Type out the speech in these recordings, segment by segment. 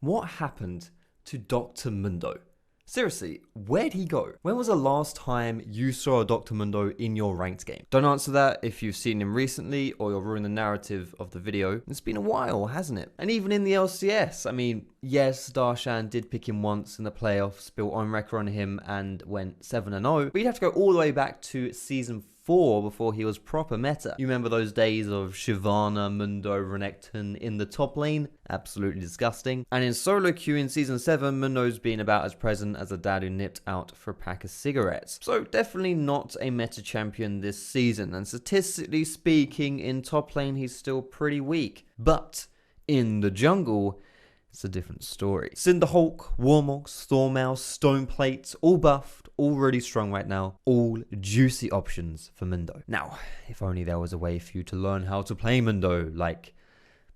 What happened to Dr. Mundo? Seriously, where'd he go? When was the last time you saw a Dr. Mundo in your ranked game? Don't answer that if you've seen him recently or you'll ruin the narrative of the video. It's been a while, hasn't it? And even in the LCS, I mean, yes, Darshan did pick him once in the playoffs, built on record on him and went 7-0. But you'd have to go all the way back to Season 4 before he was proper meta. You remember those days of Shyvana, Mundo, Renekton in the top lane? Absolutely disgusting. And in solo queue in Season 7, Mundo's been about as present as a dad who nipped out for a pack of cigarettes. So definitely not a meta champion this season. And statistically speaking, in top lane, he's still pretty weak. But in the jungle, it's a different story. Cinderhulk, Warmog, Stormmouse, Stoneplate, all buffed, all really strong right now. All juicy options for Mundo. Now, if only there was a way for you to learn how to play Mundo, like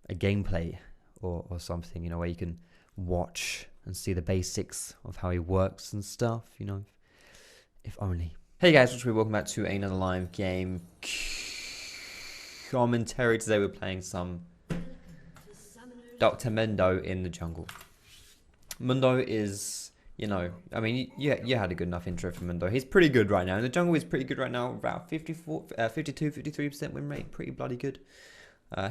a gameplay or something, you know, where you can watch and see the basics of how he works and stuff, you know, if only. Hey guys, welcome back to another live game commentary. Today we're playing some Dr. Mundo in the jungle. Mundo is, you know, I mean, you had a good enough intro for Mundo. He's pretty good right now. In the jungle, he's pretty good right now. About 53% win rate. Pretty bloody good.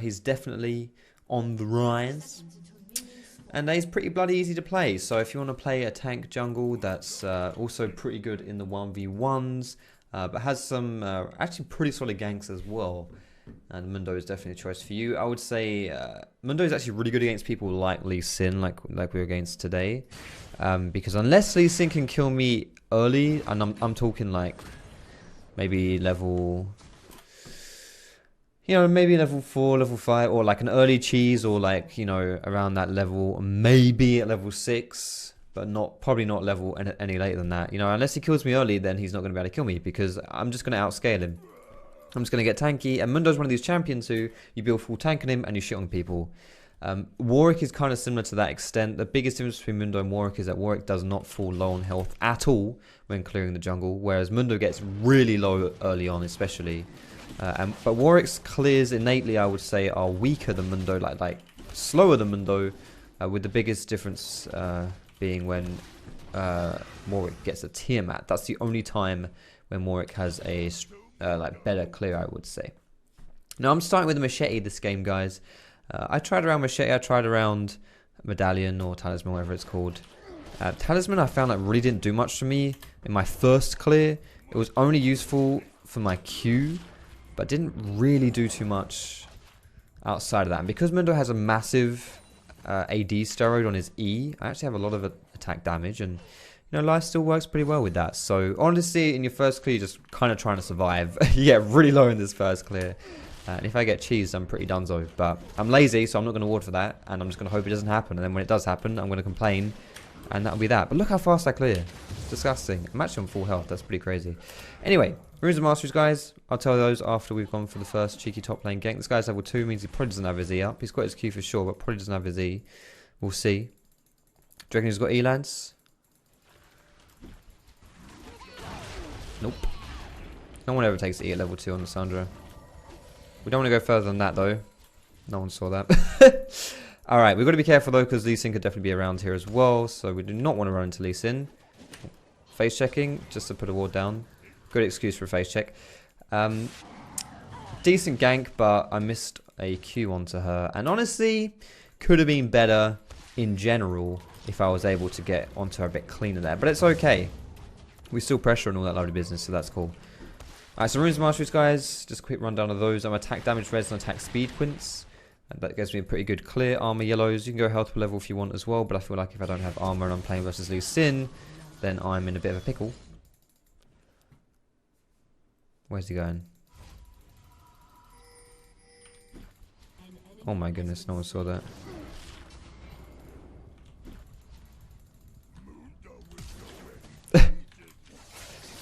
He's definitely on the rise. And he's pretty bloody easy to play. So if you want to play a tank jungle that's also pretty good in the 1v1s, but has some actually pretty solid ganks as well, and Mundo is definitely a choice for you. I would say Mundo is actually really good against people like Lee Sin, like we were against today. Because unless Lee Sin can kill me early, and I'm talking like maybe level, you know, maybe level 4, level 5, or like an early cheese, or like, you know, around that level, maybe at level 6, but probably not level any later than that. You know, unless he kills me early, then he's not going to be able to kill me because I'm just going to outscale him. I'm just going to get tanky, and Mundo's one of these champions who you build full tank on him and you shit on people. Warwick is kind of similar to that extent. The biggest difference between Mundo and Warwick is that Warwick does not fall low on health at all when clearing the jungle, whereas Mundo gets really low early on, especially. But Warwick's clears innately, I would say, are weaker than Mundo, like slower than Mundo, with the biggest difference being when Warwick gets a Tiamat. That's the only time when Warwick has a like better clear, I would say. Now I'm starting with a machete this game, guys. I tried around machete, I tried around medallion or talisman, whatever it's called. Talisman I found that really didn't do much for me in my first clear. It was only useful for my Q, but didn't really do too much outside of that. And because Mundo has a massive AD steroid on his E, I actually have a lot of attack damage, and you know, life still works pretty well with that. So honestly, in your first clear, you're just kind of trying to survive. You get really low in this first clear. And if I get cheesed, I'm pretty donezo. But I'm lazy, so I'm not going to ward for that. And I'm just going to hope it doesn't happen. And then when it does happen, I'm going to complain. And that'll be that. But look how fast I clear. It's disgusting. I'm actually on full health. That's pretty crazy. Anyway, runes and masteries, guys. I'll tell those after we've gone for the first cheeky top lane gank. This guy's level 2, means he probably doesn't have his E up. He's got his Q for sure, but probably doesn't have his E. We'll see. Do you reckon he's got E-Lance? Nope. No one ever takes E at level 2 on the Sandra. We don't want to go further than that, though. No one saw that. Alright, we've got to be careful, though, because Lee Sin could definitely be around here as well. So we do not want to run into Lee Sin. Face checking, just to put a ward down. Good excuse for a face check. Decent gank, but I missed a Q onto her. And honestly, could have been better in general if I was able to get onto her a bit cleaner there. But it's okay. We still pressure and all that lovely business, so that's cool. Alright, so runes and masteries, guys. Just a quick rundown of those. I'm attack damage reds and attack speed quints. And that gives me a pretty good clear. Armor yellows. You can go health level if you want as well, but I feel like if I don't have armor and I'm playing versus Lee Sin, then I'm in a bit of a pickle. Where's he going? Oh my goodness, no one saw that.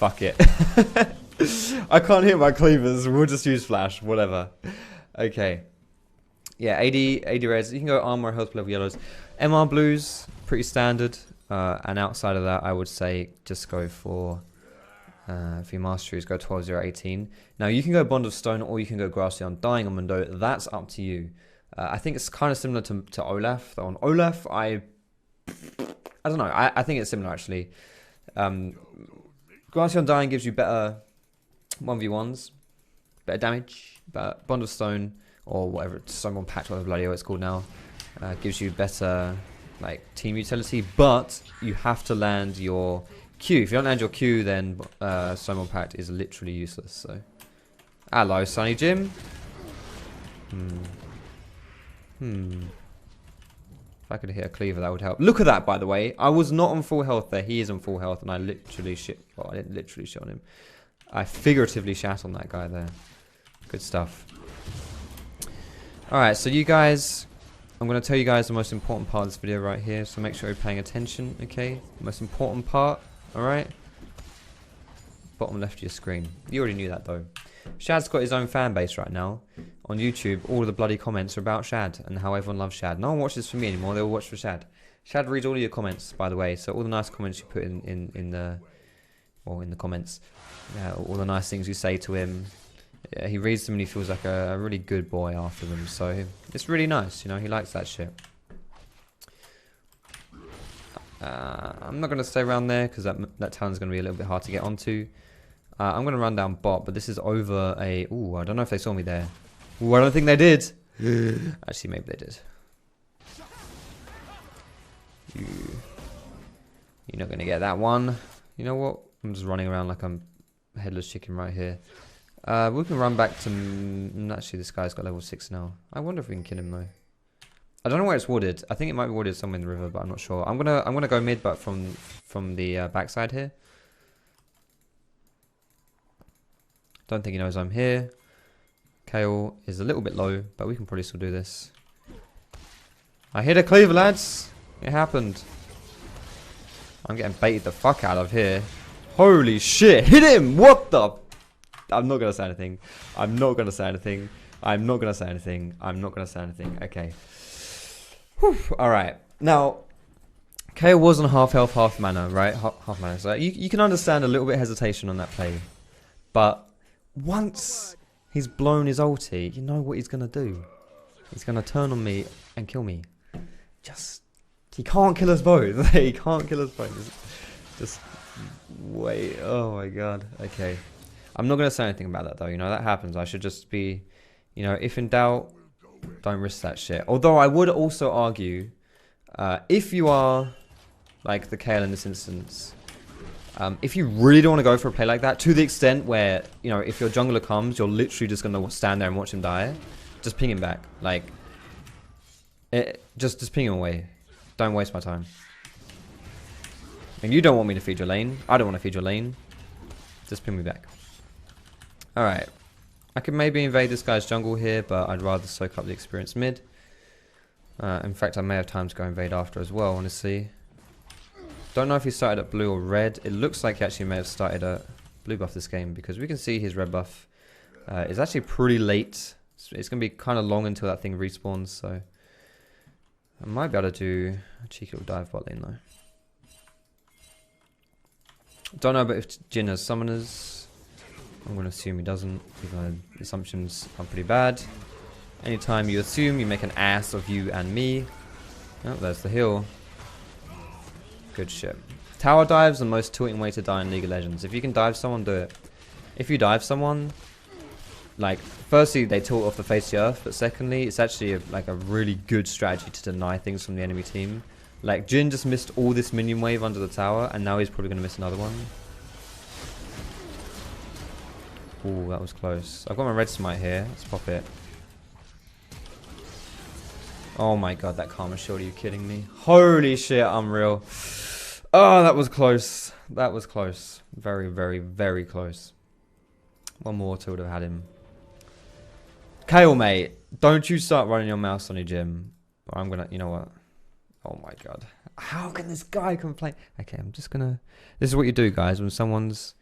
Fuck it. I can't hit my cleavers. We'll just use flash. Whatever. Okay. Yeah, 80 reds. You can go armor, health level yellows. MR blues, pretty standard. And outside of that, I would say just go for your masteries, go 12, 0, 18. Now, you can go Bond of Stone or you can go Grassy Undying on Mundo. That's up to you. I think it's kind of similar to Olaf. Though on Olaf, I I don't know. I think it's similar actually. Grassy Undying gives you better 1v1s, better damage. But Bond of Stone or whatever, Stoneborn Pact, whatever bloody hell it's called now, gives you better like team utility. But you have to land your Q. If you don't land your Q, then Stoneborn Pact is literally useless. So, hello, Sunny Jim. If I could hit a cleaver, that would help. Look at that, by the way. I was not on full health there. He is on full health, and I literally shit. Well, I didn't literally shit on him. I figuratively shat on that guy there. Good stuff. Alright, so you guys, I'm going to tell you guys the most important part of this video right here. So make sure you're paying attention, okay? The most important part, alright? Bottom left of your screen. You already knew that, though. Shad's got his own fan base right now. On YouTube, all of the bloody comments are about Shad and how everyone loves Shad. No one watches for me anymore, they all watch for Shad. Shad reads all of your comments, by the way, so all the nice comments you put in the comments, all the nice things you say to him, he reads them and he feels like a really good boy after them, so it's really nice, you know, he likes that shit. I'm not going to stay around there because that town's going to be a little bit hard to get onto. I'm going to run down bot, but this is over a... Ooh, I don't know if they saw me there. Ooh, I don't think they did. Actually, maybe they did. You're not going to get that one. You know what? I'm just running around like I'm a headless chicken right here. We can run back to... Actually, this guy's got level 6 now. I wonder if we can kill him, though. I don't know where it's wooded. I think it might be wooded somewhere in the river, but I'm not sure. I'm gonna go mid, but from the backside here. Don't think he knows I'm here. Kale is a little bit low, but we can probably still do this. I hit a cleaver, lads. It happened. I'm getting baited the fuck out of here. Holy shit! Hit him! What the? I'm not gonna say anything. I'm not gonna say anything. I'm not gonna say anything. I'm not gonna say anything. Okay. Alright, now Kale was on half health, half mana, right? Half mana. So you can understand a little bit of hesitation on that play. But once he's blown his ulti, you know what he's going to do. He's going to turn on me and kill me. He can't kill us both. He can't kill us both. Just wait. Oh my god. Okay. I'm not going to say anything about that though. You know, that happens. I should just be, you know, if in doubt, don't risk that shit. Although I would also argue, if you are like the Kale in this instance, if you really don't want to go for a play like that, to the extent where, you know, if your jungler comes, you're literally just going to stand there and watch him die, just ping him back. Like, just ping him away. Don't waste my time. And you don't want me to feed your lane. I don't want to feed your lane. Just ping me back. Alright. I could maybe invade this guy's jungle here, but I'd rather soak up the experience mid. In fact, I may have time to go invade after as well, honestly. Don't know if he started at blue or red. It looks like he actually may have started at blue buff this game, because we can see his red buff is actually pretty late. It's going to be kind of long until that thing respawns, so I might be able to do a cheeky little dive bot lane though. Don't know about if Jin has summoners. I'm going to assume he doesn't, even though assumptions are pretty bad. Anytime you assume, you make an ass of you and me. Oh, there's the heal. Good shit. Tower dive's the most tilting way to die in League of Legends. If you can dive someone, do it. If you dive someone, like, firstly, they tilt off the face of the earth, but secondly, it's actually like a really good strategy to deny things from the enemy team. Like, Jin just missed all this minion wave under the tower, and now he's probably going to miss another one. Ooh, that was close. I've got my red smite here. Let's pop it. Oh my god, that karma shield, are you kidding me? Holy shit, unreal. Oh, that was close. That was close. Very, very, very close. One more to would have had him. Kale, mate, don't you start running your mouse on your gym. Or I'm gonna, you know what? Oh my god. How can this guy complain? Okay, I'm just gonna... This is what you do, guys, when someone's,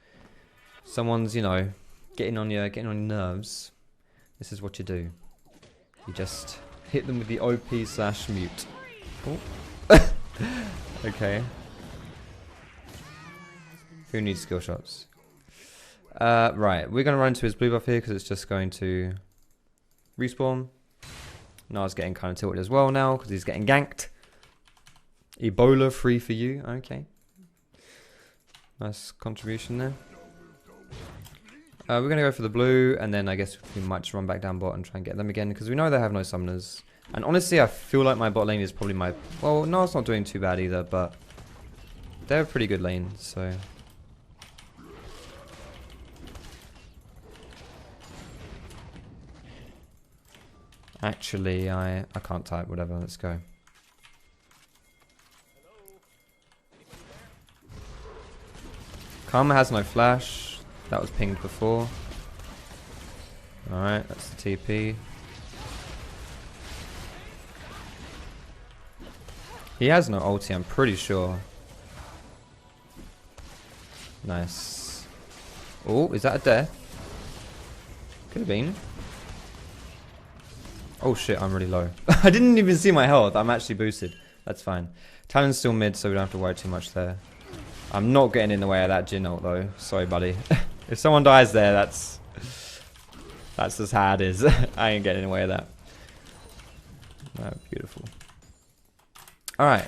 you know, getting on your nerves. This is what you do. You just hit them with the OP/mute. Oh. Okay. Who needs skill shots? Right, we're going to run into his blue buff here because it's just going to respawn. Nara's getting kind of tilted as well now because he's getting ganked. Ebola free for you. Okay. Nice contribution there. We're going to go for the blue, and then I guess we might just run back down bot and try and get them again, because we know they have no summoners. And honestly, I feel like my bot lane is probably my... Well, no, it's not doing too bad either, but they're a pretty good lane, so... Actually, I can't type, whatever, let's go. Karma has no flash. That was pinged before. Alright, that's the TP. He has no ulti, I'm pretty sure. Nice. Oh, is that a death? Could have been. Oh shit, I'm really low. I didn't even see my health. I'm actually boosted. That's fine. Talon's still mid, so we don't have to worry too much there. I'm not getting in the way of that Jhin ult though. Sorry, buddy. If someone dies there, that's just how it is. I ain't getting in the way of that. Oh, beautiful. Alright.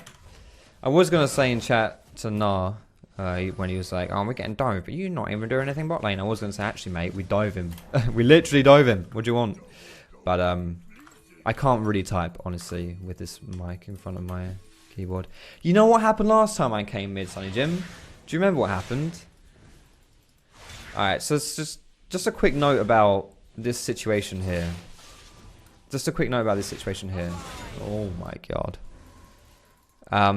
I was going to say in chat to Nah, when he was like, oh, we're getting dived, but you're not even doing anything bot lane. I was going to say, actually, mate, we dive him. We literally dive him. What do you want? But, I can't really type, honestly, with this mic in front of my keyboard. You know what happened last time I came mid, Sunny Jim? Do you remember what happened? Alright, so it's just a quick note about this situation here. Just a quick note about this situation here. Oh my god.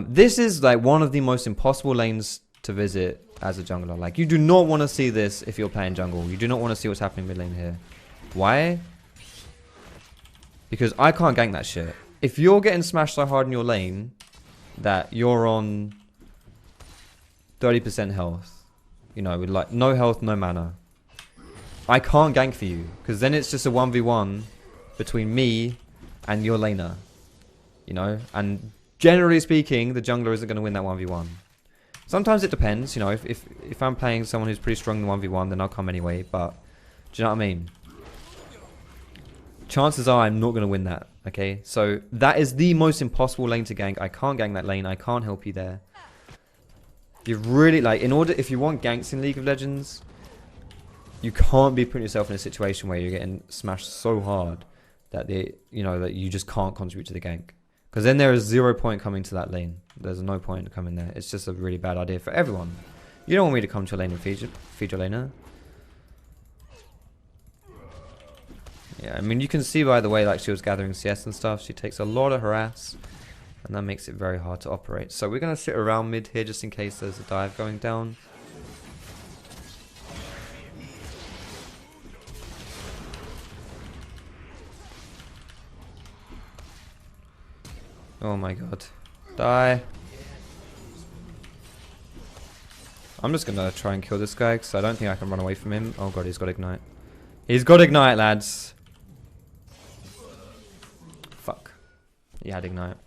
This is like one of the most impossible lanes to visit as a jungler. Like, you do not want to see this if you're playing jungle. You do not want to see what's happening mid lane here. Why? Because I can't gank that shit. If you're getting smashed so hard in your lane that you're on 30% health, you know, with like no health, no mana, I can't gank for you, because then it's just a 1v1 between me and your laner, you know, and generally speaking, the jungler isn't going to win that 1v1. Sometimes it depends, you know, if I'm playing someone who's pretty strong in 1v1, then I'll come anyway, but do you know what I mean? Chances are I'm not going to win that, okay? So that is the most impossible lane to gank. I can't gank that lane. I can't help you there. You really, like, if you want ganks in League of Legends, you can't be putting yourself in a situation where you're getting smashed so hard that that you just can't contribute to the gank. Because then there is 0 point coming to that lane. There's no point coming there. It's just a really bad idea for everyone. You don't want me to come to a lane and feed your laner. Yeah, I mean, you can see by the way like she was gathering CS and stuff, she takes a lot of harass, and that makes it very hard to operate. So we're going to sit around mid here just in case there's a dive going down. Oh my god. Die. I'm just going to try and kill this guy because I don't think I can run away from him. Oh god, he's got ignite. He's got ignite, lads. Fuck. He had ignite.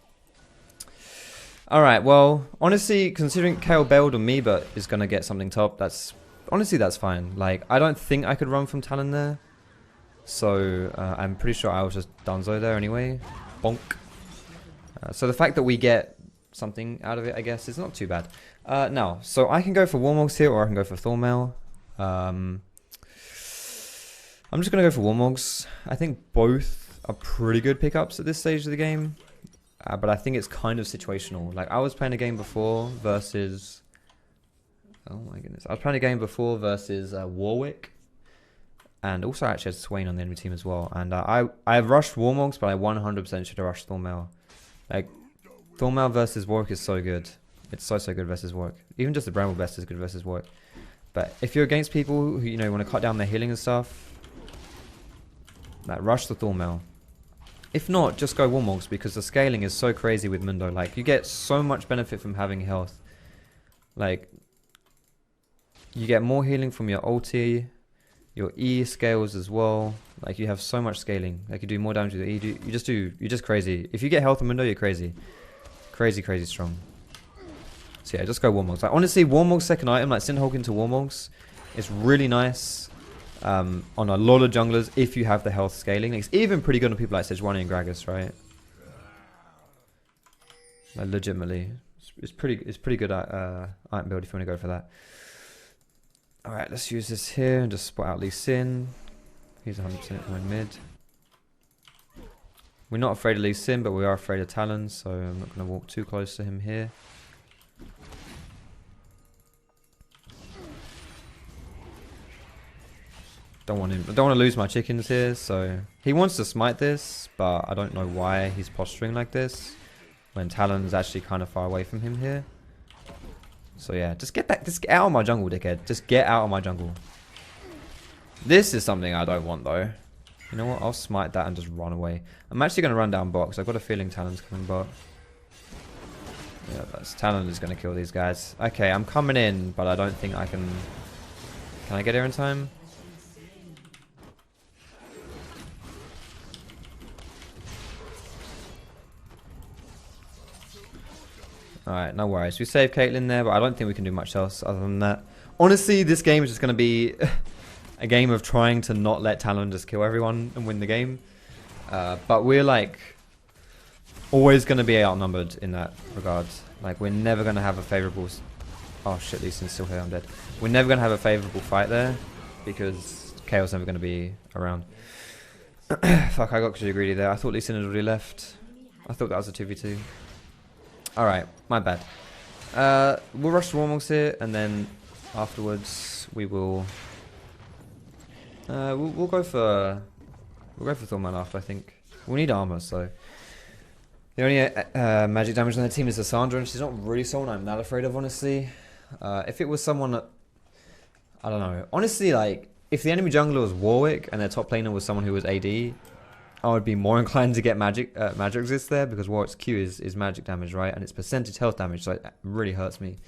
Alright, well, honestly, considering Kale bailed on me but is going to get something top, honestly, that's fine. Like, I don't think I could run from Talon there. So, I'm pretty sure I was just Dunzo there anyway. Bonk. So the fact that we get something out of it, I guess, is not too bad. Now, so I can go for Warmogs here or I can go for Thornmail. I'm just going to go for Warmogs. I think both are pretty good pickups at this stage of the game. But I think it's kind of situational. Like, I was playing a game before versus... Oh my goodness. I was playing a game before versus Warwick. And also I actually had Swain on the enemy team as well. And I rushed Warmogs, but I 100% should have rushed Thornmail. Like, Thornmail versus Warwick is so good. It's so good versus Warwick. Even just the Bramble Best is good versus Warwick. But if you're against people who, you know, want to cut down their healing and stuff, like, rush the Thornmail. If not, just go Warmogs, because the scaling is so crazy with Mundo. Like, you get so much benefit from having health. Like, you get more healing from your ulti, your E scales as well. Like, you have so much scaling. Like, you do more damage with your E. You're just crazy. If you get health in Mundo, you're crazy. Crazy strong. So yeah, just go Warmogs. Like, honestly, Warmogs second item, like Synth Hulk into Warmogs, is really nice on a lot of junglers if you have the health scaling. It's even pretty good on people like Sejuani and Gragas, right? Like, legitimately. It's pretty good at item build if you want to go for that. All right, let's use this here and just spot out Lee Sin. He's 100% going mid. We're not afraid of Lee Sin, but we are afraid of Talon, so I'm not going to walk too close to him here. Don't want to lose my chickens here, so he wants to smite this, but I don't know why he's posturing like this when Talon's actually kind of far away from him here. So yeah, just get out of my jungle, dickhead. Just get out of my jungle. This is something I don't want though. You know what? I'll smite that and just run away. I'm actually going to run down bot because I've got a feeling Talon's coming bot. Yeah, Talon is going to kill these guys. Okay, I'm coming in, but I don't think I can... Can I get here in time? Alright, no worries. We saved Caitlyn there, but I don't think we can do much else other than that. Honestly, this game is just going to be a game of trying to not let Talon just kill everyone and win the game. But we're like always going to be outnumbered in that regard. Like we're never going to have a favourable... Oh shit, Lee Sin's still here, I'm dead. We're never going to have a favourable fight there because KO's never going to be around. Fuck, I got too greedy there. I thought Lee Sin had already left. I thought that was a 2v2. Alright, my bad. We'll rush the Warmogs here, and then afterwards we will... we'll go for Thornman after, I think. We'll need armor, so... The only magic damage on their team is Cassandra, and she's not really someone I'm that afraid of, honestly. If it was someone that... I don't know. Honestly, like, if the enemy jungler was Warwick, and their top laner was someone who was AD... I would be more inclined to get magic resist there because Warwick's Q is magic damage, right? And it's percentage health damage, so it really hurts me.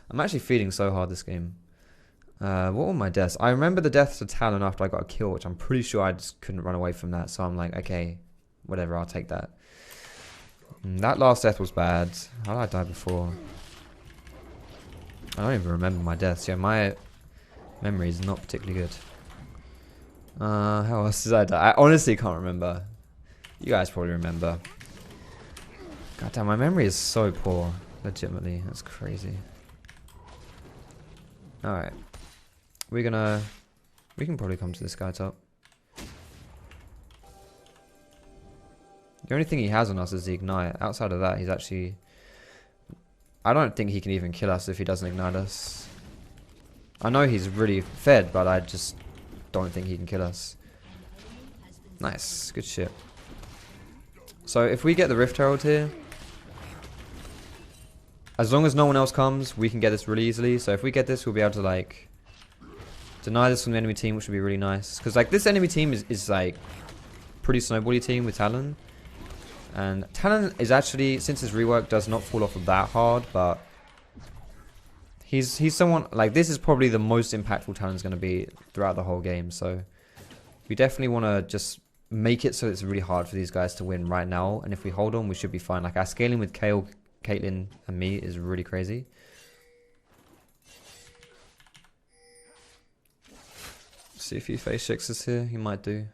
I'm actually feeling so hard this game. What were my deaths? I remember the deaths to Talon after I got a kill, which I'm pretty sure I just couldn't run away from that. So I'm like, okay, whatever, I'll take that. That last death was bad. How did I die before? I don't even remember my deaths. Yeah, my memory is not particularly good. How else did I die? I honestly can't remember. You guys probably remember. God damn, my memory is so poor. Legitimately, that's crazy. Alright. We can probably come to this guy top. The only thing he has on us is the ignite. Outside of that, he's actually... I don't think he can even kill us if he doesn't ignite us. I know he's really fed, but I just... don't think he can kill us. Nice, good shit. So if we get the Rift Herald here, as long as no one else comes, we can get this really easily. So if we get this, we'll be able to like deny this from the enemy team, which would be really nice. Because like this enemy team is like pretty snowbally team with Talon, and Talon is actually, since his rework does not fall off of that hard, but he's someone like this is probably the most impactful Talon's going to be throughout the whole game. So we definitely want to just make it so it's really hard for these guys to win right now. And if we hold on, we should be fine. Like our scaling with Kale, Caitlyn, and me is really crazy. See if he face checks us here. He might do.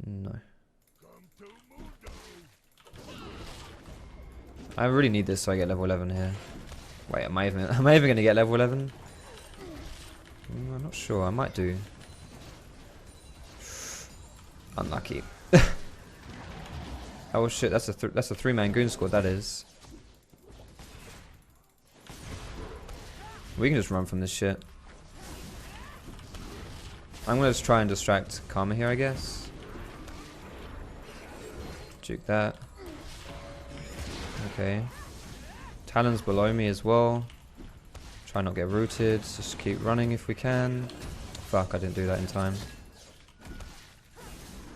No. I really need this so I get level 11 here. Wait, am I even going to get level 11? I'm not sure. I might do. Unlucky. Oh shit! That's a 3-man goon squad. That is. We can just run from this shit. I'm gonna just try and distract Karma here, I guess. Juke that. Okay. Talon's below me as well. Try not to get rooted. Just keep running if we can. Fuck, I didn't do that in time.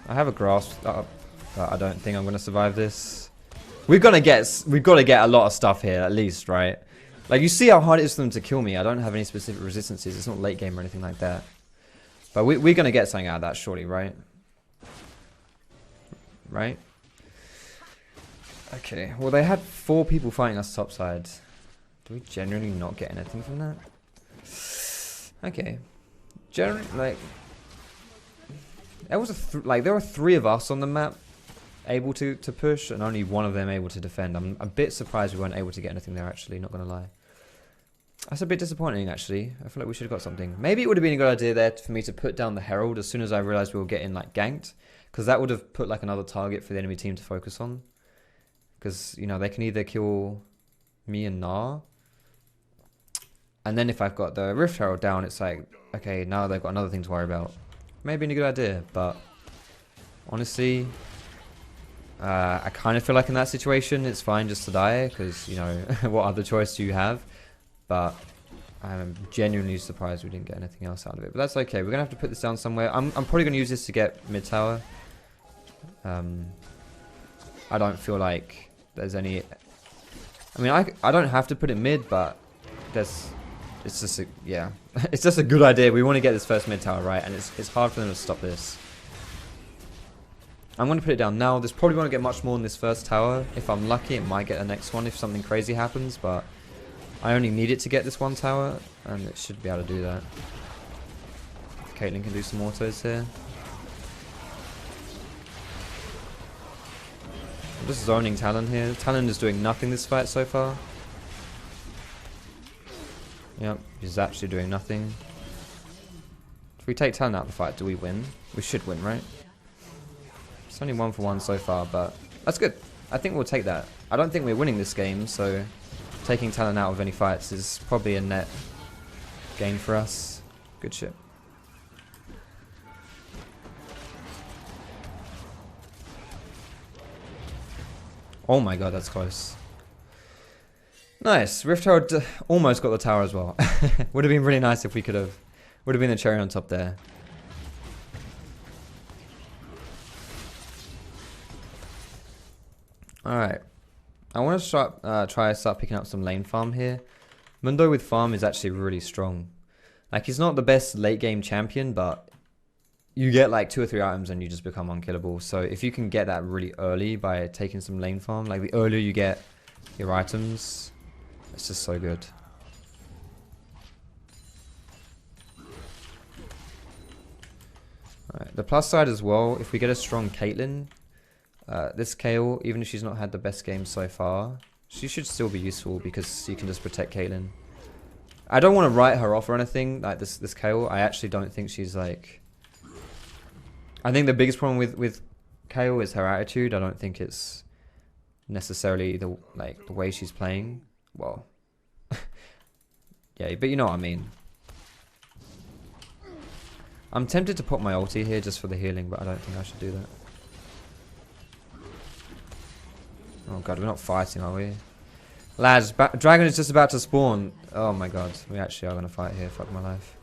I have a grasp up, but I don't think I'm gonna survive this. We've got to get a lot of stuff here at least, right? Like you see how hard it is for them to kill me. I don't have any specific resistances. It's not late game or anything like that. But we're gonna get something out of that surely, right? Right? Okay. Well, they had 4 people fighting us topside. Do we genuinely not get anything from that? Okay. Generally, like. There was there were 3 of us on the map. able to push and only one of them able to defend. I'm a bit surprised we weren't able to get anything there, actually, not going to lie. That's a bit disappointing, actually. I feel like we should have got something. Maybe it would have been a good idea there for me to put down the Herald as soon as I realized we were getting like ganked, because that would have put like another target for the enemy team to focus on. Because, you know, they can either kill me and Gnar, and then if I've got the Rift Herald down, it's like, okay, now they've got another thing to worry about. Maybe a good idea, but honestly, I kind of feel like in that situation it's fine just to die, because, you know, what other choice do you have? But I'm genuinely surprised we didn't get anything else out of it. But that's okay. We're going to have to put this down somewhere. I'm probably going to use this to get mid tower. I don't feel like there's any... I mean, I don't have to put it mid, but it's just a... Yeah. It's just a good idea. We want to get this first mid tower right, and it's hard for them to stop this. I'm going to put it down now. This probably won't get much more in this first tower. If I'm lucky, it might get the next one if something crazy happens, but... I only need it to get this one tower, and it should be able to do that. Caitlyn can do some autos here. I'm just zoning Talon here. Talon is doing nothing this fight so far. Yep, he's actually doing nothing. If we take Talon out of the fight, do we win? We should win, right? It's only 1 for 1 so far, but that's good. I think we'll take that. I don't think we're winning this game, so... Taking Talon out of any fights is probably a net gain for us. Good shit. Oh my god, that's close. Nice. Rift Herald almost got the tower as well. Would have been really nice if we could have. Would have been the cherry on top there. Alright. I want to start picking up some lane farm here. Mundo with farm is actually really strong. Like, he's not the best late game champion, but you get like 2 or 3 items and you just become unkillable. So if you can get that really early by taking some lane farm, like the earlier you get your items, it's just so good. Alright, the plus side as well, if we get a strong Caitlyn, this Kayle, even if she's not had the best game so far, she should still be useful because you can just protect Caitlyn. I don't want to write her off or anything, like this Kayle. I actually don't think she's like... I think the biggest problem with Kayle is her attitude. I don't think it's necessarily the way she's playing. Well, yeah, but you know what I mean. I'm tempted to put my ulti here just for the healing, but I don't think I should do that. Oh god, we're not fighting, are we? Lads, dragon is just about to spawn. Oh my god, we actually are going to fight here. Fuck my life.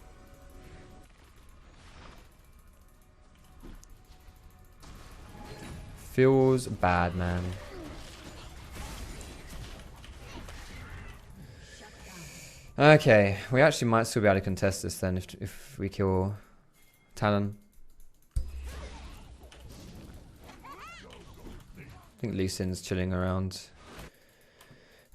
Feels bad, man. Okay, we actually might still be able to contest this then if we kill Talon. I think Lee Sin's chilling around.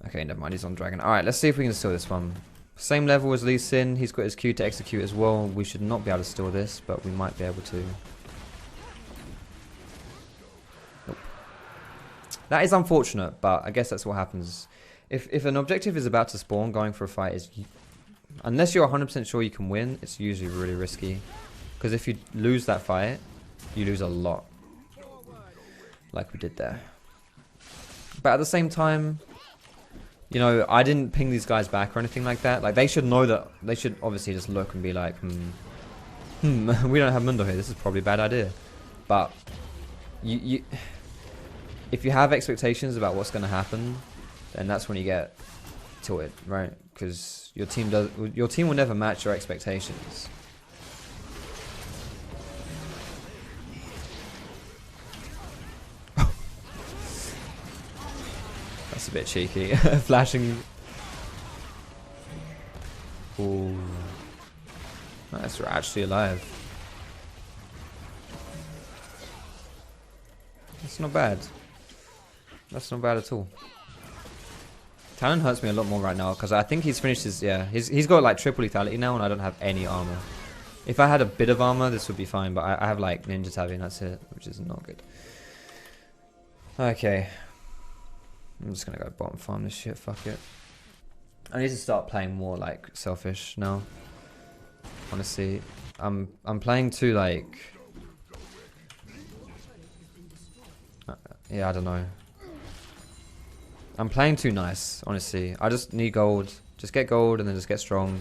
Okay, never mind, he's on dragon. Alright, let's see if we can steal this one. Same level as Lee Sin, he's got his Q to execute as well. We should not be able to steal this, but we might be able to. Nope. That is unfortunate, but I guess that's what happens. If an objective is about to spawn, going for a fight is... Unless you're 100% sure you can win, it's usually really risky. Because if you lose that fight, you lose a lot. Like we did there. But at the same time, you know, I didn't ping these guys back or anything like that. Like, they should know that. They should obviously just look and be like, we don't have Mundo here. This is probably a bad idea. But if you have expectations about what's going to happen, then that's when you get tilted, right? Because your team will never match your expectations. That's a bit cheeky. Flashing. Ooh. Nice, we're actually alive. That's not bad. That's not bad at all. Talon hurts me a lot more right now because I think he's finished his... Yeah, he's got like triple lethality now and I don't have any armor. If I had a bit of armor, this would be fine, but I have like Ninja Tabi and that's it, which is not good. Okay. I'm just gonna go bottom farm this shit, fuck it. I need to start playing more like selfish now. Honestly. I'm playing too like yeah, I don't know. I'm playing too nice, honestly. I just need gold. Just get gold and then just get strong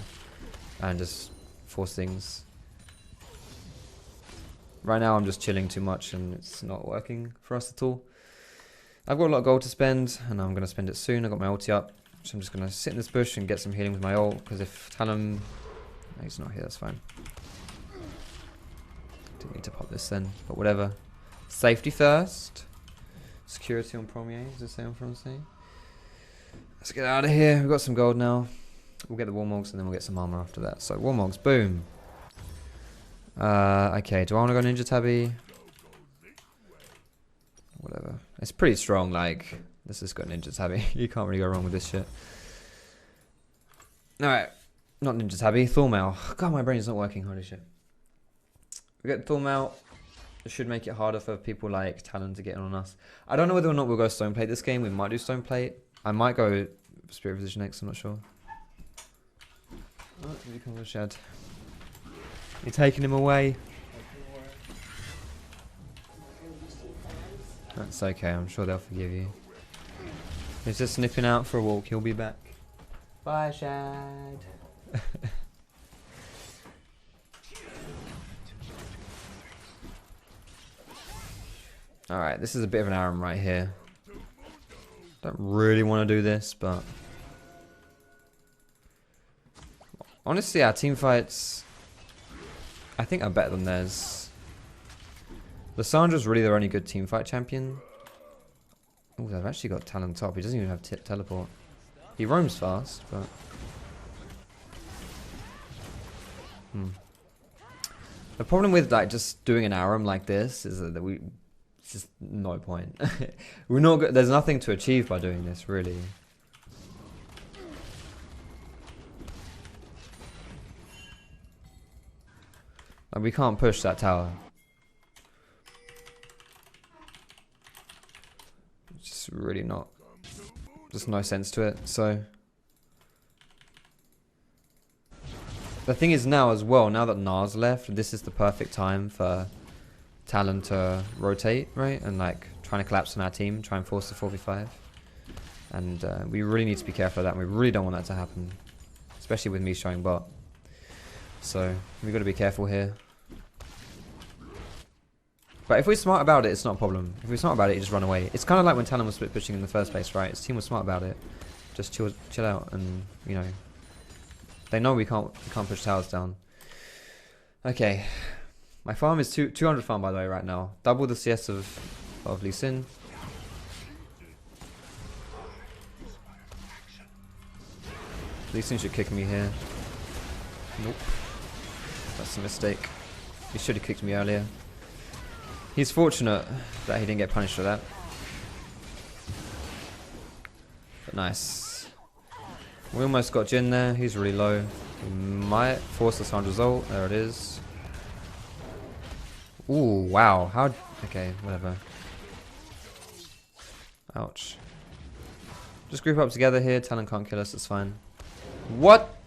and just force things. Right now I'm just chilling too much and it's not working for us at all. I've got a lot of gold to spend and I'm going to spend it soon. I got my ulti up. So I'm just going to sit in this bush and get some healing with my ult. Because if Talon... No, he's not here, that's fine. Didn't need to pop this then, but whatever. Safety first. Security on Premier, is this what I'm trying to say? Let's get out of here. We've got some gold now. We'll get the Warmogs and then we'll get some armor after that. So Warmogs, boom. Okay, do I want to go Ninja Tabby? Whatever. It's pretty strong, like, let's just go Ninja Tabby. You can't really go wrong with this shit. Alright, not Ninja Tabby, Thormail. God, my brain's not working, holy shit. We get Thormail. It should make it harder for people like Talon to get in on us. I don't know whether or not we'll go Stoneplate this game. We might do Stoneplate. I might go Spirit Position next, I'm not sure. Oh, you come with Shed. You're taking him away. That's okay, I'm sure they'll forgive you. He's just snipping out for a walk, he'll be back. Bye, Shad. Alright, this is a bit of an Aram right here. Don't really want to do this, but... Honestly, our team fights... I think are better than theirs. Lissandra's really their only good teamfight champion. Oh, they've actually got Talon top. He doesn't even have teleport. He roams fast, but... The problem with like just doing an Aram like this is that we... It's just no point. We're not. There's nothing to achieve by doing this, really. Like, we can't push that tower. It's just really not. Just no sense to it. So the thing is now as well. Now that Nars left, this is the perfect time for Talon to rotate, right? And like trying to collapse on our team, try and force the 4v5. And we really need to be careful of that. And we really don't want that to happen, especially with me showing bot. So we've got to be careful here. But if we're smart about it, it's not a problem. If we're smart about it, you just run away. It's kind of like when Talon was split pushing in the first place, right? His team was smart about it. Just chill out, and you know, they know we can't push towers down. Okay. My farm is 200 farm, by the way, right now. Double the CS of Lee Sin. Lee Sin should kick me here. Nope. That's a mistake. He should have kicked me earlier. He's fortunate that he didn't get punished for that. But nice. We almost got Jin there. He's really low. We might force the sound result. There it is. Ooh, wow. How... Okay, whatever. Ouch. Just group up together here. Talon can't kill us. It's fine. What?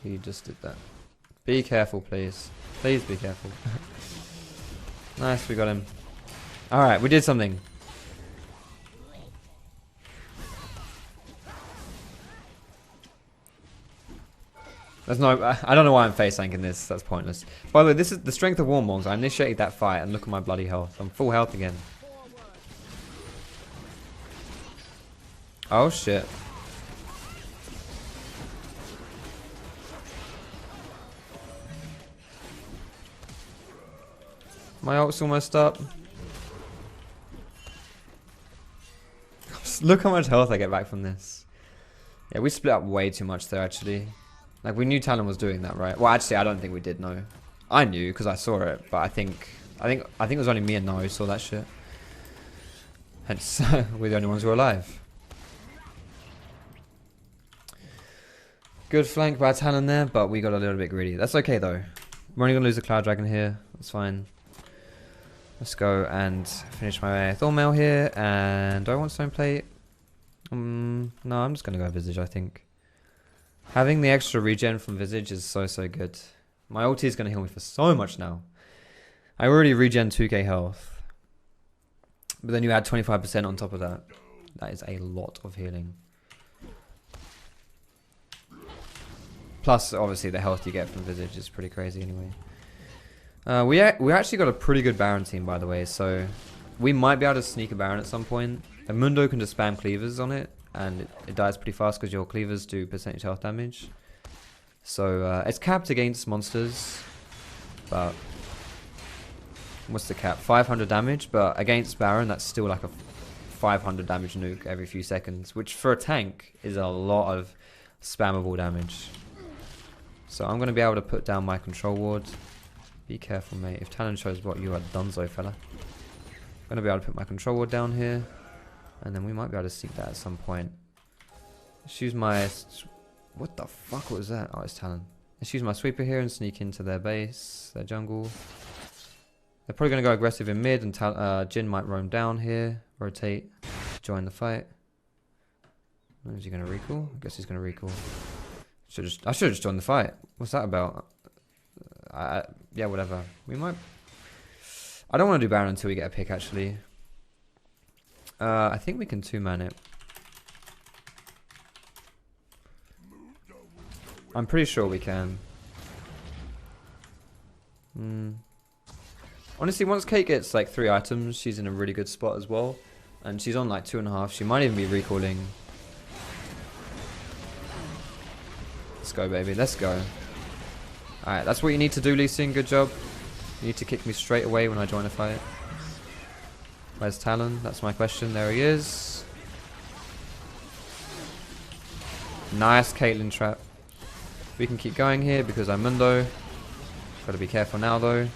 He just did that. Be careful, please. Please be careful. Nice, we got him. Alright, we did something. There's no... I don't know why I'm face tanking this. That's pointless. By the way, this is the strength of Warmogs. I initiated that fight and look at my bloody health. I'm full health again. Oh shit. My ult's almost up. Look how much health I get back from this. Yeah, we split up way too much there, actually. Like, we knew Talon was doing that, right? Well, actually, I don't think we did know. I knew because I saw it, but I think it was only me and Noah who saw that shit. Hence, we're the only ones who are alive. Good flank by Talon there, but we got a little bit greedy. That's okay though. We're only gonna lose the Cloud Dragon here. That's fine. Let's go and finish my Thornmail here. And do I want Stone Plate? No, I'm just going to go Visage, I think. Having the extra regen from Visage is so good. My ulti is going to heal me for so much now. I already regen 2k health. But then you add 25% on top of that. That is a lot of healing. Plus, obviously, the health you get from Visage is pretty crazy anyway. We actually got a pretty good Baron team, by the way, so we might be able to sneak a Baron at some point. And Mundo can just spam cleavers on it, and it dies pretty fast because your cleavers do percentage health damage. So it's capped against monsters, but what's the cap? 500 damage, but against Baron, that's still like a 500 damage nuke every few seconds, which for a tank is a lot of spammable damage. So I'm going to be able to put down my control ward. Be careful, mate. If Talon shows what, you are donezo, fella. I'm going to be able to put my control ward down here. And then we might be able to seek that at some point. Let's use my... What the fuck was that? Oh, it's Talon. Let's use my sweeper here and sneak into their base, their jungle. They're probably going to go aggressive in mid, and Jin might roam down here, rotate, join the fight. Is he going to recall? I guess he's going to recall. I should have just joined the fight. What's that about? Yeah, whatever. We might... I don't want to do Baron until we get a pick, actually. I think we can 2-man it. I'm pretty sure we can. Honestly, once Kate gets like 3 items, she's in a really good spot as well. And she's on like 2.5. She might even be recalling. Let's go, baby. Let's go. Alright, that's what you need to do, Lee Sin. Good job. You need to kick me straight away when I join a fight. Where's Talon? That's my question. There he is. Nice Caitlyn trap. We can keep going here because I'm Mundo. Gotta be careful now, though.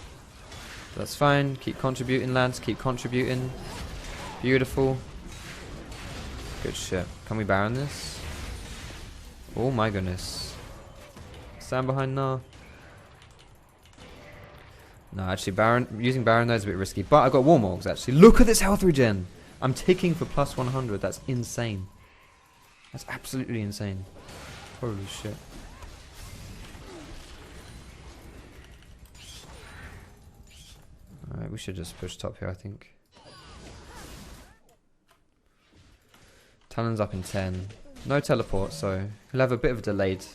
That's fine. Keep contributing, lads. Keep contributing. Beautiful. Good shit. Can we Baron this? Oh my goodness. Stand behind now. No, actually, using Baron though is a bit risky. But I got Warmorgs, actually. Look at this health regen. I'm ticking for plus 100. That's insane. That's absolutely insane. Holy shit. Alright, we should just push top here, I think. Talon's up in 10. No teleport, so he'll have a bit of a delayed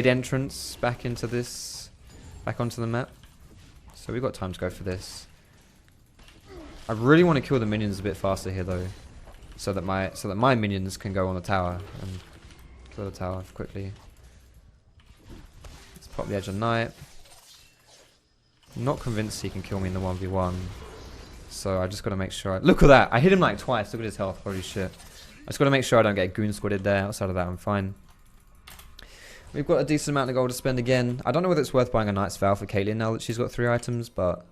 entrance back into this, back onto the map. So we've got time to go for this. I really want to kill the minions a bit faster here though, so that my minions can go on the tower and kill the tower quickly. Let's pop the Edge of Night. I'm not convinced he can kill me in the 1v1. So I just got to make sure. Look at that! I hit him like twice. Look at his health. Holy shit! I just got to make sure I don't get goon squadded there. Outside of that, I'm fine. We've got a decent amount of gold to spend again. I don't know whether it's worth buying a Knight's Vow for Caitlyn now that she's got 3 items, but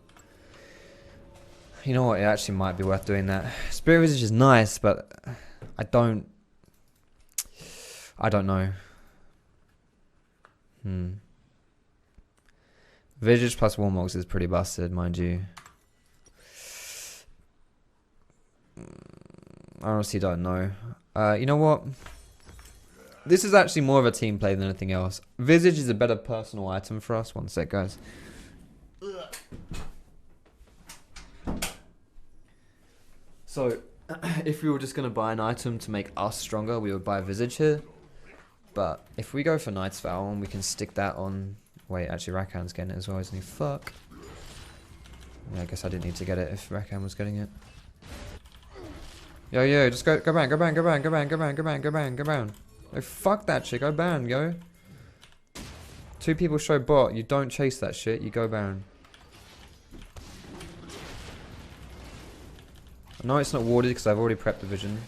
you know what? It actually might be worth doing that. Spirit Visage is nice, but I don't know. Visage plus Warmogs is pretty busted, mind you. I honestly don't know. You know what? This is actually more of a team play than anything else. Visage is a better personal item for us. One sec, guys. So, if we were just going to buy an item to make us stronger, we would buy Visage here. But if we go for Knight's Vow and we can stick that on... Wait, actually Rakan's getting it as well, isn't he? Fuck. Yeah, I guess I didn't need to get it if Rakan was getting it. Yo, just go Baron, go Baron. Oh, fuck that shit, go Baron, yo. 2 people show bot, you don't chase that shit, you go Baron. I know it's not warded because I've already prepped the vision.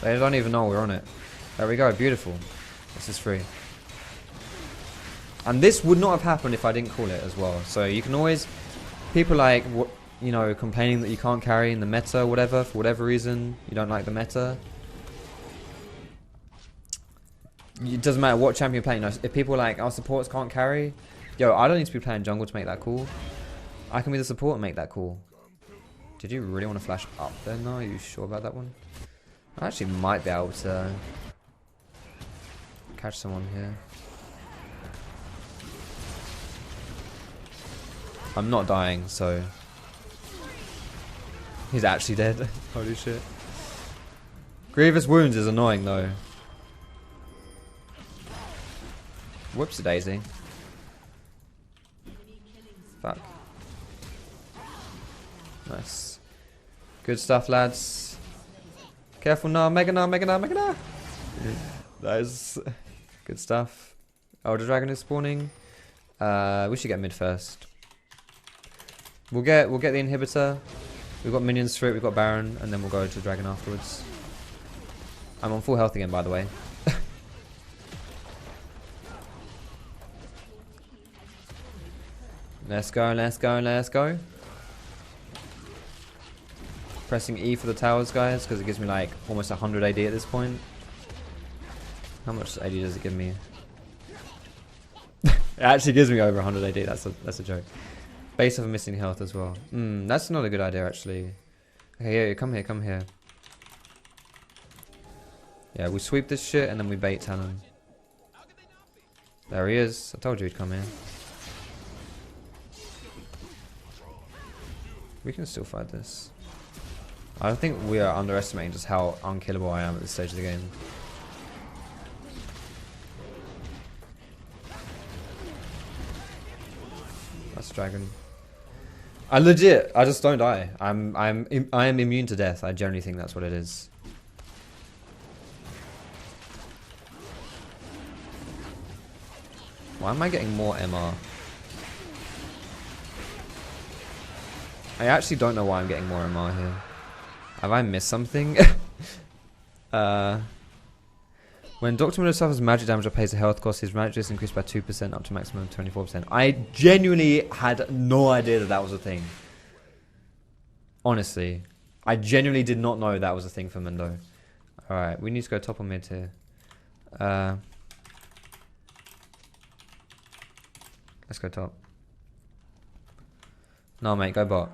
They don't even know we're on it. There we go, beautiful. This is free. And this would not have happened if I didn't call it as well. So you can always... People like, you know, complaining that you can't carry in the meta or whatever, for whatever reason. You don't like the meta. It doesn't matter what champion you're playing. No, if people are like, our supports can't carry, yo, I don't need to be playing jungle to make that cool. I can be the support and make that cool. Did you really want to flash up there? No, are you sure about that one? I actually might be able to catch someone here. I'm not dying, so he's actually dead. Holy shit. Grievous wounds is annoying though. Whoopsie daisy. Fuck. Nice. Good stuff, lads. Careful now, Mega now, Mega now, Mega now. That is good stuff. Oh, the dragon is spawning. We should get mid first. We'll get the inhibitor. We've got minions for it, we've got Baron, and then we'll go to dragon afterwards. I'm on full health again, by the way. Let's go, let's go, let's go. Pressing E for the towers, guys, because it gives me like almost 100 AD at this point. How much AD does it give me? It actually gives me over 100 AD. That's a joke. Base of a missing health as well. That's not a good idea, actually. Okay, yeah, come here, come here. Yeah, we sweep this shit and then we bait Talon. There he is. I told you he'd come here. We can still fight this. I don't think we are underestimating just how unkillable I am at this stage of the game. That's dragon. I just don't die. I am immune to death. I generally think that's what it is. Why am I getting more MR? I actually don't know why I'm getting more MR here. Have I missed something? When Dr. Mundo suffers magic damage or pays a health cost, his magic is increased by 2% up to maximum 24%. I genuinely had no idea that that was a thing. Honestly. I genuinely did not know that was a thing for Mundo. Alright, we need to go top or mid here. Let's go top. No, mate, go bot.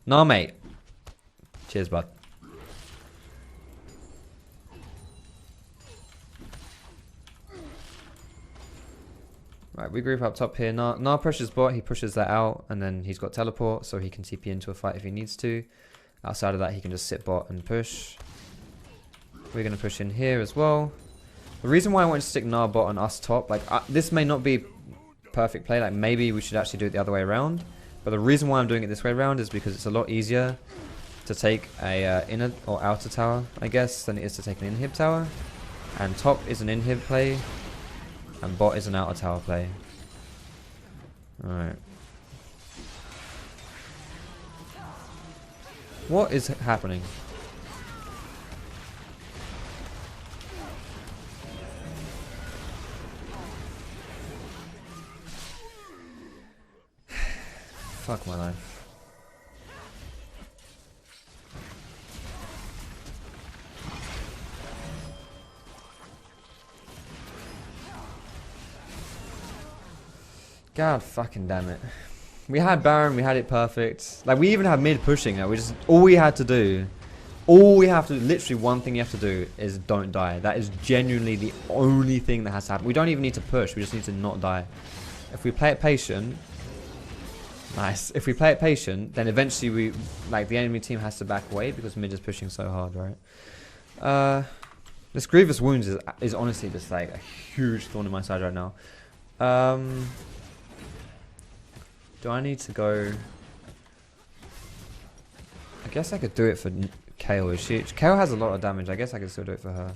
No, mate. Cheers, bud. Right, we group up top here. Nah pushes bot, he pushes that out, and then he's got teleport, so he can TP into a fight if he needs to. Outside of that, he can just sit bot and push. We're going to push in here as well. The reason why I wanted to stick Nah bot and us top, like, this may not be perfect play, like, maybe we should actually do it the other way around. But the reason why I'm doing it this way around is because it's a lot easier to take a inner or outer tower, I guess, than it is to take an inhib tower. And top is an inhib play, and bot is an outer tower play. Alright. What is happening? Fuck my life. God fucking damn it. We had Baron, we had it perfect. Like, we even had mid pushing. Like, all we have to do, literally one thing you have to do is don't die. That is genuinely the only thing that has to happen. We don't even need to push, we just need to not die. If we play it patient, nice. If we play it patient, then eventually the enemy team has to back away because mid is pushing so hard, right? This Grievous Wounds is honestly just like a huge thorn in my side right now. Do I need to go? I guess I could do it for Kayle. Kayle has a lot of damage. I guess I could still do it for her.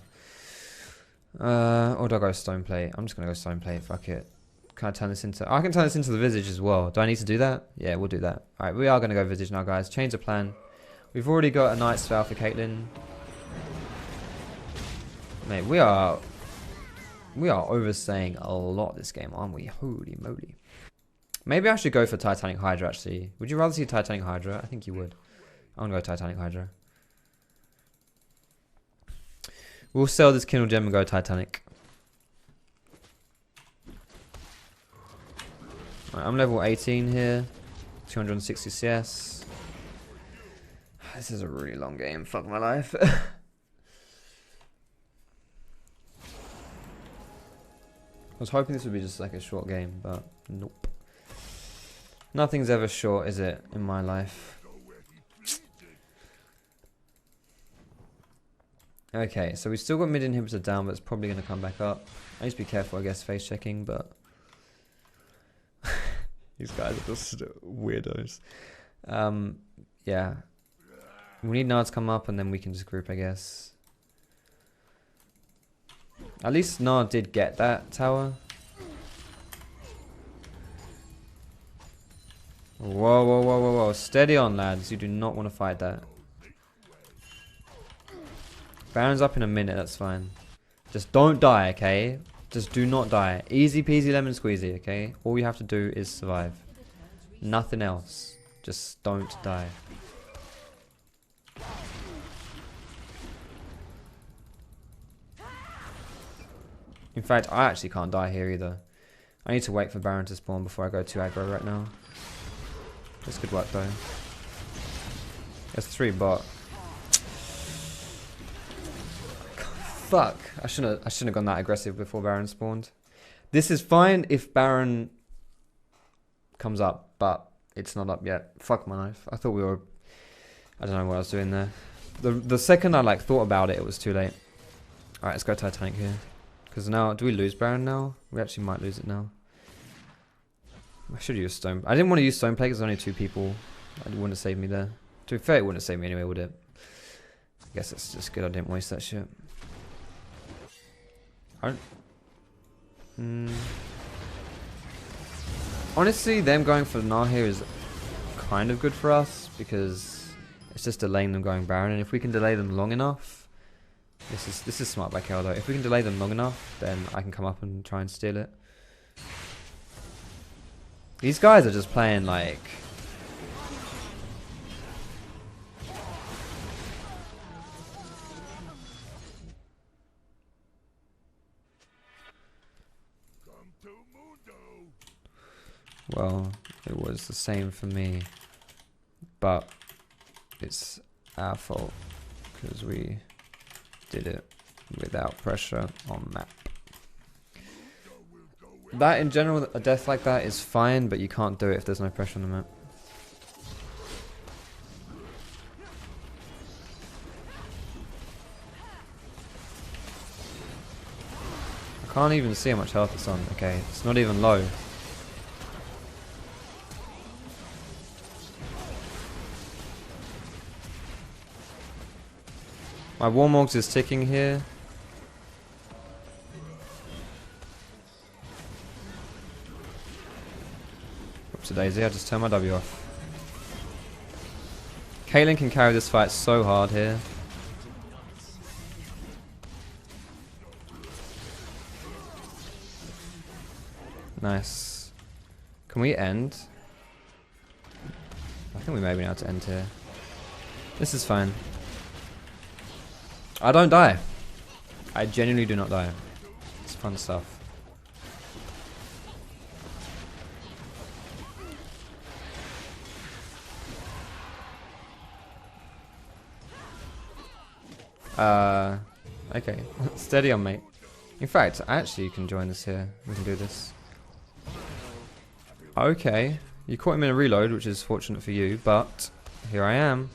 Or do I go Stoneplate? I'm just gonna go Stoneplate. Fuck it. Can I turn this into? I can turn this into the Visage as well. Do I need to do that? Yeah, we'll do that. All right, we are gonna go Visage now, guys. Change the plan. We've already got a Night Spell for Caitlyn. Mate, we are overstaying a lot this game, aren't we? Holy moly. Maybe I should go for Titanic Hydra, actually. Would you rather see Titanic Hydra? I think you would. I'm going to go Titanic Hydra. We'll sell this Kindle Gem and go Titanic. Right, I'm level 18 here. 260 CS. This is a really long game. Fuck my life. I was hoping this would be just like a short game, but nope. Nothing's ever short, is it, in my life? Okay, so we've still got mid inhibitor down, but it's probably going to come back up. I need to be careful, I guess, face checking, but... These guys are just weirdos. Yeah. We need Nard to come up, and then we can just group, I guess. At least Nard did get that tower. Whoa, whoa, whoa, whoa, whoa. Steady on, lads. You do not want to fight that. Baron's up in a minute, that's fine. Just don't die, okay? Just do not die. Easy peasy lemon squeezy, okay? All you have to do is survive. Nothing else. Just don't die. In fact, I actually can't die here either. I need to wait for Baron to spawn before I go too aggro right now. This could work though. There's 3 bot. Fuck! I shouldn't have gone that aggressive before Baron spawned. This is fine if Baron comes up, but it's not up yet. Fuck my life. I thought we were... I don't know what I was doing there. The second I like thought about it, it was too late. Alright, let's go Titanic here. Because now, do we lose Baron now? We actually might lose it now. I should use Stone. I didn't want to use Stone Play because there's only 2 people. It wouldn't have saved me there. To be fair, it wouldn't have saved me anyway, would it? I guess it's just good I didn't waste that shit. Honestly, them going for the Gnar here is kind of good for us because it's just delaying them going Baron, and if we can delay them long enough, this is smart by KO though. If we can delay them long enough, then I can come up and try and steal it. These guys are just playing like... Well, it was the same for me, but it's our fault because we did it without pressure on map. That in general, a death like that is fine, but you can't do it if there's no pressure on the map. I can't even see how much health it's on. Okay, it's not even low. My Warmogs is ticking here. Oops, a daisy, I just turned my W off. Caitlyn can carry this fight so hard here. Nice. Can we end? I think we may be able to end here. This is fine. I don't die. I genuinely do not die. It's fun stuff. Okay. Steady on, mate. In fact, actually you can join us here. We can do this. Okay. You caught him in a reload, which is fortunate for you, but here I am.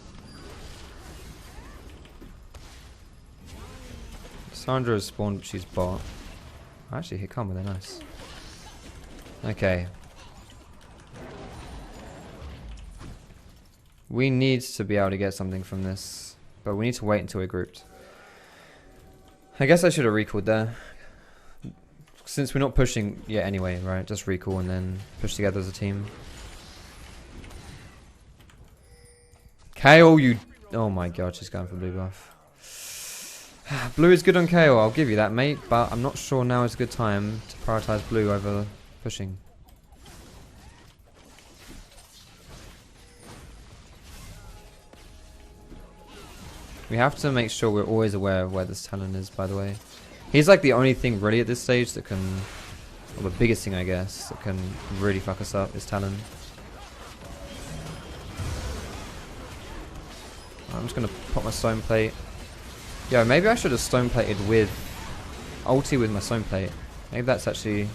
Sandra has spawned, but she's bot. Actually, hit come with her, nice. Okay. We need to be able to get something from this, but we need to wait until we're grouped. I guess I should have recalled there. Since we're not pushing yet anyway, right? Just recall and then push together as a team. KO, you... Oh my god, she's going for blue buff. Blue is good on KO, I'll give you that, mate, but I'm not sure now is a good time to prioritize blue over pushing. We have to make sure we're always aware of where this Talon is, by the way. He's like the only thing really at this stage that can, or the biggest thing I guess, that can really fuck us up is Talon. I'm just going to pop my stone plate. Yo, maybe I should have stone plated with ulti with my stone plate. Maybe that's actually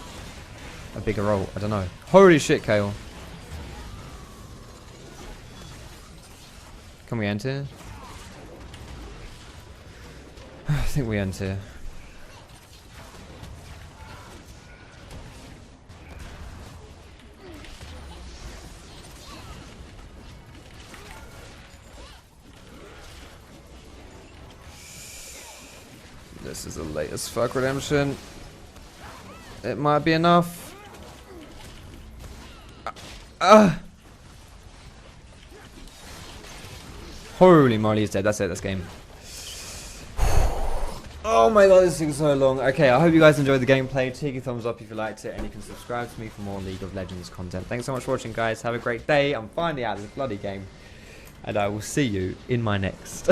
a bigger ult. I don't know. Holy shit, Kale. Can we end here? I think we end here. This is the latest fuck redemption. It might be enough. Holy moly, he's dead. That's it. That's game. Oh my god, this thing's so long. Okay, I hope you guys enjoyed the gameplay. Take a thumbs up if you liked it, and you can subscribe to me for more League of Legends content. Thanks so much for watching, guys. Have a great day. I'm finally out of this bloody game, and I will see you in my next.